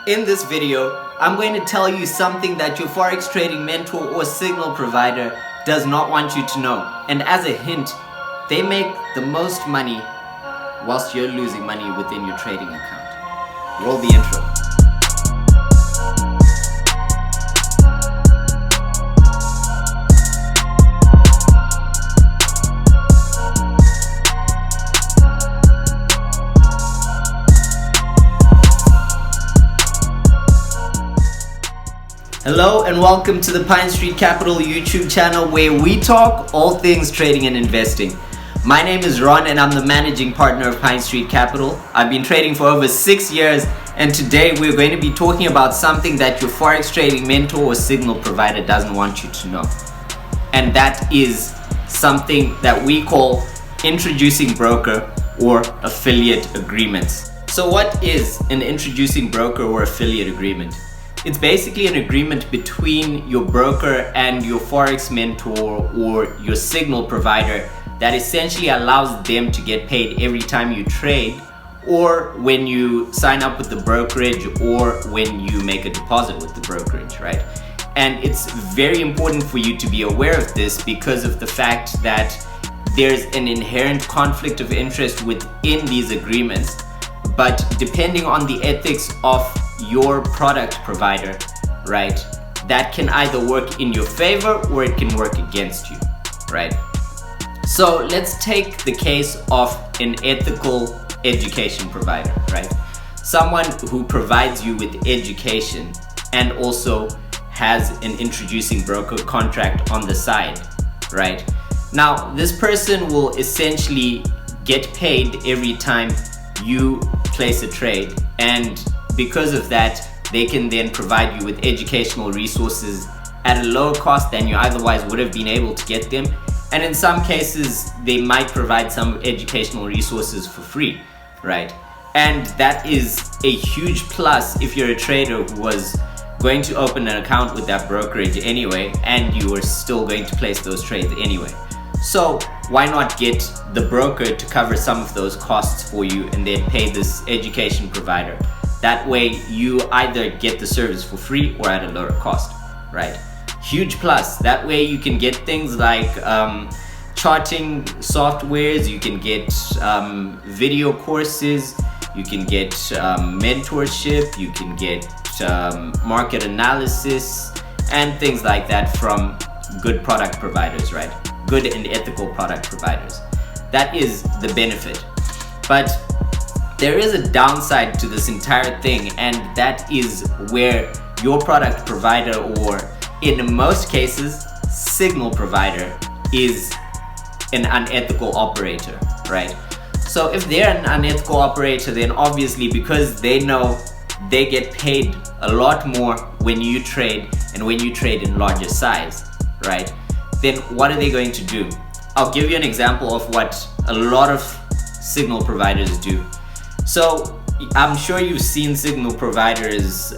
In this video, I'm going to tell you something that your Forex trading mentor or signal provider does not want you to know. And as a hint, they make the most money whilst you're losing money within your trading account. Roll the intro. Hello and welcome to the Pine Street Capital YouTube channel where we talk all things trading and investing. My name is Ron and I'm the managing partner of Pine Street Capital. I've been trading for over 6 years and today we're going to be talking about something that your Forex trading mentor or signal provider doesn't want you to know. And that is something that we call introducing broker or affiliate agreements. So what is an introducing broker or affiliate agreement? It's basically an agreement between your broker and your Forex mentor or your signal provider that essentially allows them to get paid every time you trade or when you sign up with the brokerage or when you make a deposit with the brokerage, right? And it's very important for you to be aware of this because of the fact that there's an inherent conflict of interest within these agreements, but depending on the ethics of your product provider, right, that can either work in your favor or it can work against you, right? So let's take the case of an ethical education provider, right? Someone who provides you with education and also has an introducing broker contract on the side, right? Now, this person will essentially get paid every time you place a trade, and because of that, they can then provide you with educational resources at a lower cost than you otherwise would have been able to get them. And in some cases, they might provide some educational resources for free, right? And that is a huge plus if you're a trader who was going to open an account with that brokerage anyway, and you are still going to place those trades anyway. So why not get the broker to cover some of those costs for you and then pay this education provider? That way you either get the service for free or at a lower cost, right? Huge plus. That way you can get things like charting softwares, you can get video courses, you can get mentorship, you can get market analysis and things like that from good product providers, right? Good and ethical product providers. That is the benefit. But there is a downside to this entire thing, and that is where your product provider, or in most cases, signal provider, is an unethical operator, right? So if they're an unethical operator, then obviously because they know they get paid a lot more when you trade and when you trade in larger size, right? Then what are they going to do? I'll give you an example of what a lot of signal providers do. So I'm sure you've seen signal providers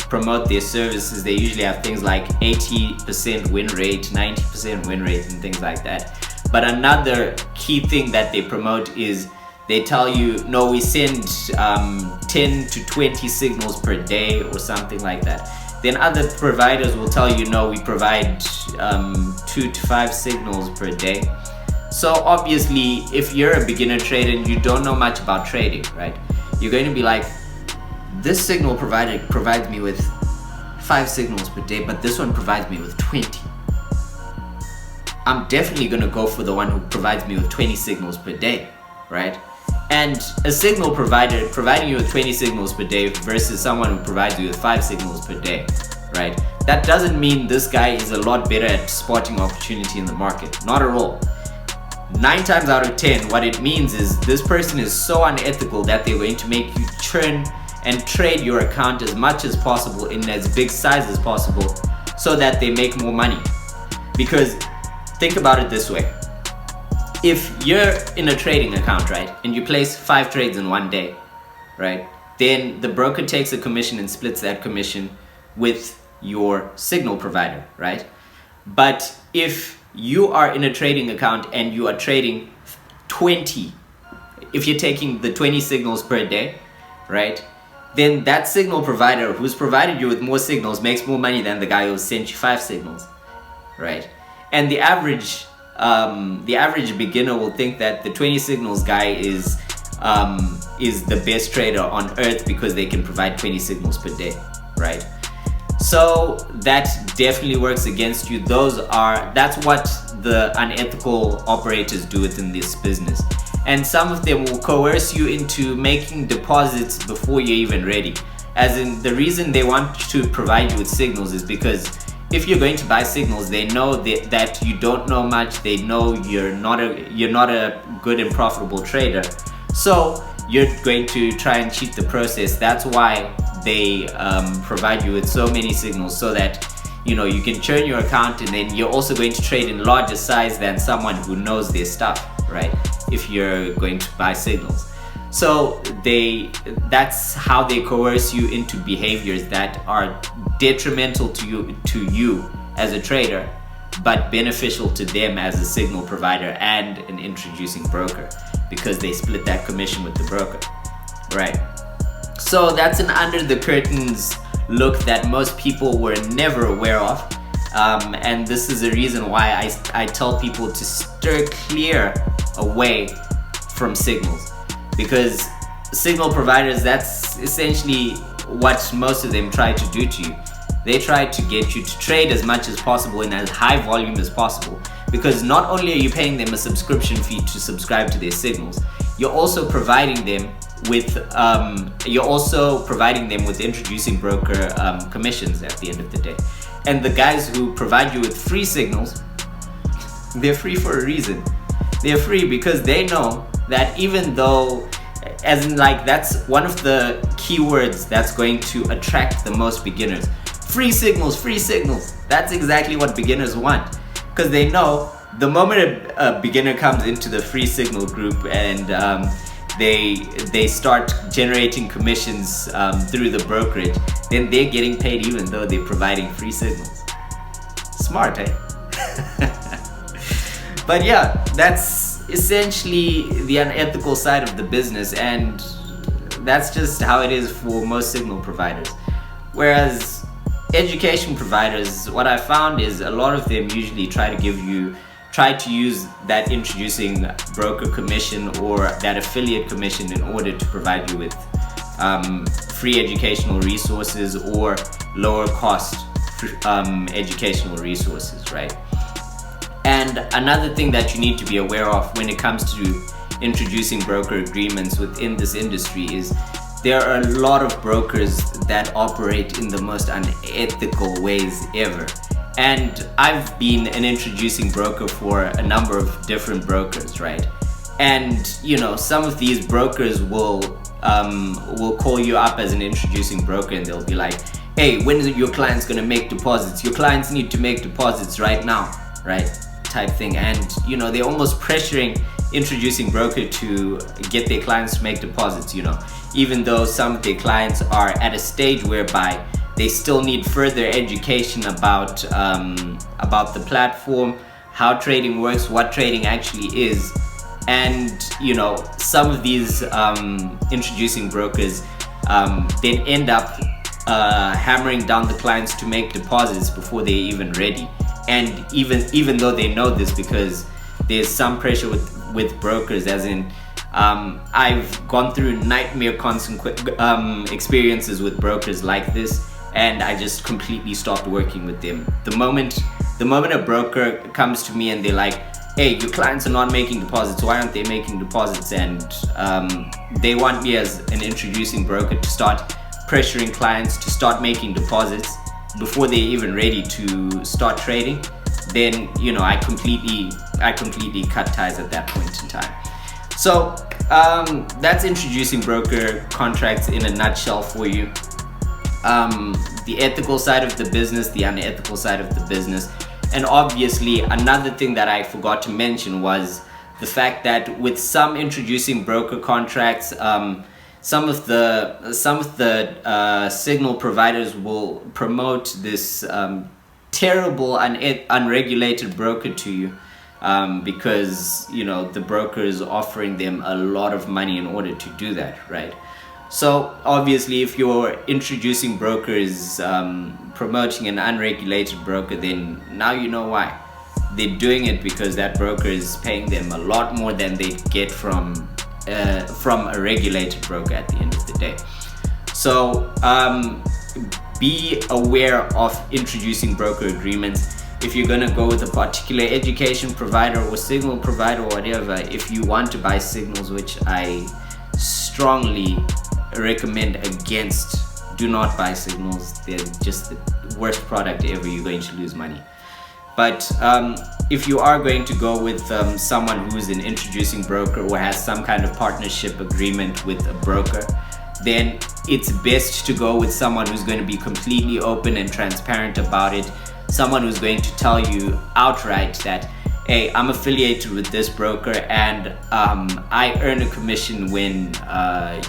promote their services. They usually have things like 80% win rate, 90% win rate and things like that. But another key thing that they promote is they tell you, no, we send 10 to 20 signals per day or something like that. Then other providers will tell you, no, we provide 2 to 5 signals per day. So obviously, if you're a beginner trader and you don't know much about trading, right? You're going to be like, this signal provider provides me with 5 signals per day, but this one provides me with 20. I'm definitely going to go for the one who provides me with 20 signals per day, right? And a signal provider providing you with 20 signals per day versus someone who provides you with 5 signals per day, right? That doesn't mean this guy is a lot better at spotting opportunity in the market. Not at all. 9 times out of 10, what it means is this person is so unethical that they're going to make you churn and trade your account as much as possible in as big size as possible so that they make more money. Because think about it this way. If you're in a trading account, right, and you place 5 trades in one day, right, then the broker takes a commission and splits that commission with your signal provider, right? But if you are in a trading account and you are trading 20, if you're taking the 20 signals per day, right, then that signal provider who's provided you with more signals makes more money than the guy who sent you 5 signals, right? And the average beginner will think that the 20 signals guy is the best trader on earth because they can provide 20 signals per day, right? So that definitely works against you. That's what the unethical operators do within this business. And some of them will coerce you into making deposits before you're even ready. As in, the reason they want to provide you with signals is because if you're going to buy signals, they know that you don't know much. They know you're not a good and profitable trader. So you're going to try and cheat the process. That's why they provide you with so many signals, so that you can churn your account, and then you're also going to trade in larger size than someone who knows their stuff, right? If you're going to buy signals. So that's how they coerce you into behaviors that are detrimental to you as a trader, but beneficial to them as a signal provider and an introducing broker, because they split that commission with the broker, right? So that's an under the curtains look that most people were never aware of, and this is the reason why I tell people to steer clear away from signals, because signal providers, that's essentially what most of them try to do to you. They try to get you to trade as much as possible in as high volume as possible, because not only are you paying them a subscription fee to subscribe to their signals, you're also providing them with introducing broker commissions at the end of the day. And the guys who provide you with free signals, they're free for a reason. They're free because they know that even though, as in, like, that's one of the keywords that's going to attract the most beginners. Free signals, free signals. That's exactly what beginners want, because they know the moment a beginner comes into the free signal group and they start generating commissions through the brokerage, then they're getting paid even though they're providing free signals. Smart, eh? But yeah, that's essentially the unethical side of the business, and that's just how it is for most signal providers. Whereas education providers, what I found is a lot of them usually try to use that introducing broker commission or that affiliate commission in order to provide you with free educational resources or lower cost educational resources, right? And another thing that you need to be aware of when it comes to introducing broker agreements within this industry is there are a lot of brokers that operate in the most unethical ways ever. And I've been an introducing broker for a number of different brokers, right? And some of these brokers will call you up as an introducing broker, and they'll be like, hey, when is your client's gonna make deposits? Your clients need to make deposits right now, right? Type thing. And they're almost pressuring introducing broker to get their clients to make deposits, even though some of their clients are at a stage whereby they still need further education about the platform, how trading works, what trading actually is. And some of these introducing brokers then end up hammering down the clients to make deposits before they're even ready. And even though they know this, because there's some pressure with brokers, as in I've gone through nightmare experiences with brokers like this, and I just completely stopped working with them. The moment a broker comes to me and they're like, hey, your clients are not making deposits, why aren't they making deposits? And they want me as an introducing broker to start pressuring clients to start making deposits before they're even ready to start trading, then I completely cut ties at that point in time. So that's introducing broker contracts in a nutshell for you. The ethical side of the business, the unethical side of the business. And obviously another thing that I forgot to mention was the fact that with some introducing broker contracts, some of the signal providers will promote this terrible unregulated broker to you, because the broker is offering them a lot of money in order to do that, right? So obviously, if you're introducing brokers, promoting an unregulated broker, then now you know why. They're doing it because that broker is paying them a lot more than they get from a regulated broker at the end of the day. So be aware of introducing broker agreements. If you're going to go with a particular education provider or signal provider or whatever, if you want to buy signals, which I strongly recommend against, do not buy signals. They're just the worst product ever. You're going to lose money. But if you are going to go with someone who's an introducing broker or has some kind of partnership agreement with a broker, then it's best to go with someone who's going to be completely open and transparent about it. Someone who's going to tell you outright that, hey, I'm affiliated with this broker and I earn a commission when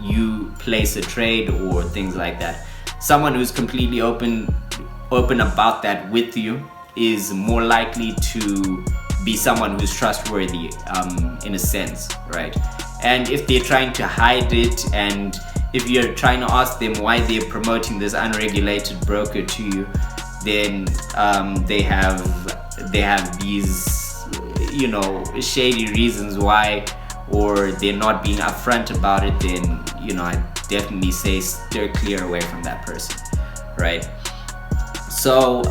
you place a trade or things like that. Someone who's completely open about that with you is more likely to be someone who's trustworthy in a sense, right? And if they're trying to hide it, and if you're trying to ask them why they're promoting this unregulated broker to you, then they have these, you know, shady reasons why, or they're not being upfront about it, then, you know, I definitely say steer clear away from that person, right? So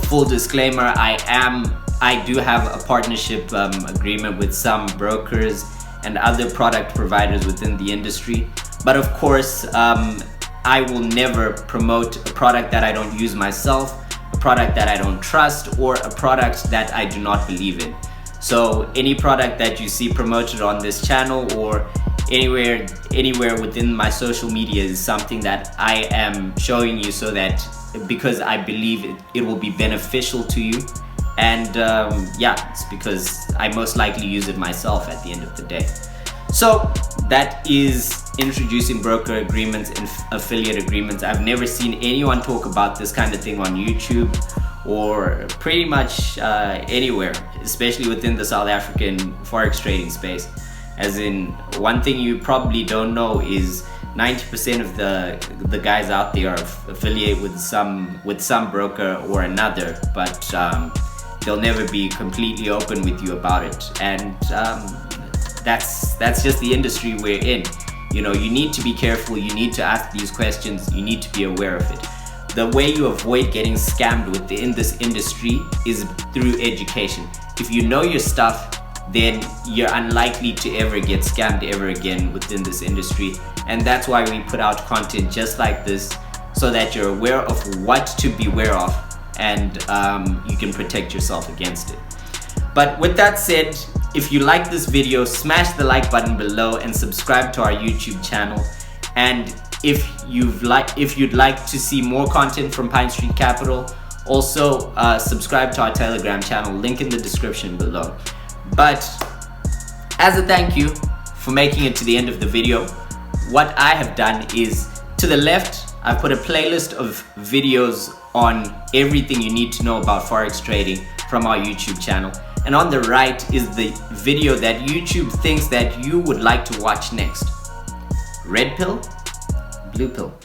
full disclaimer, I do have a partnership agreement with some brokers and other product providers within the industry, but of course I will never promote a product that I don't use myself, a product that I don't trust, or a product that I do not believe in. So any product that you see promoted on this channel or anywhere within my social media is something that I am showing you so that, because I believe it will be beneficial to you, and yeah, it's because I most likely use it myself at the end of the day. So that is introducing broker agreements and affiliate agreements. I've never seen anyone talk about this kind of thing on YouTube or pretty much anywhere, especially within the South African Forex trading space. As in, one thing you probably don't know is 90% of the guys out there are affiliated with some broker or another, but they'll never be completely open with you about it. And that's just the industry we're in. You know, you need to be careful, you need to ask these questions, you need to be aware of it. The way you avoid getting scammed within this industry is through education. If you know your stuff, then you're unlikely to ever get scammed ever again within this industry. And that's why we put out content just like this, so that you're aware of what to beware of, and you can protect yourself against it. But with that said, if you like this video, smash the like button below and subscribe to our YouTube channel. And if you'd like to see more content from Pine Street Capital, also subscribe to our Telegram channel, link in the description below. But as a thank you for making it to the end of the video, what I have done is, to the left, I've put a playlist of videos on everything you need to know about Forex trading from our YouTube channel. And on the right is the video that YouTube thinks that you would like to watch next. Red pill, blue pill.